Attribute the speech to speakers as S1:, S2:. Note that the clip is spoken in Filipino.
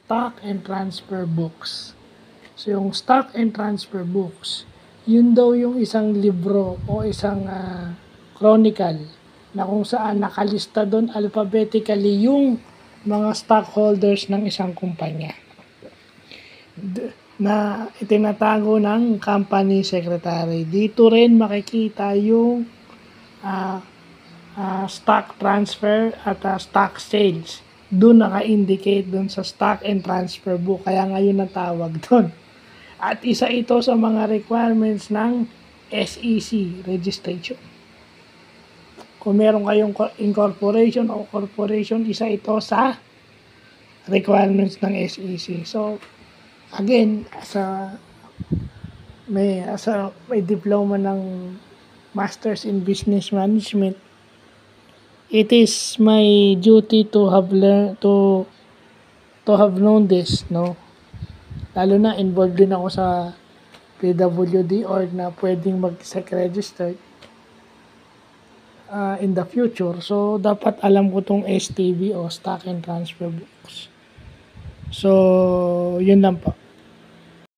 S1: stock and transfer books. So yung stock and transfer books, yun daw yung isang libro o isang chronicle na kung saan nakalista doon alphabetically yung mga stockholders ng isang kumpanya na itinatago ng company secretary. Dito rin makikita yung stock transfer at stock sales. Doon naka-indicate doon sa stock and transfer book. Kaya ngayon natawag doon. At isa ito sa mga requirements ng SEC registration. Kung meron kayong incorporation o corporation, isa ito sa requirements ng SEC. So, again, may diploma ng Masters in Business Management, it is my duty to have known this, no? Lalo na involved din ako sa PWD org na pwedeng mag-SEC register in the future. So, dapat alam ko tong STB o Stock and Transfer Books. So, yun lang po.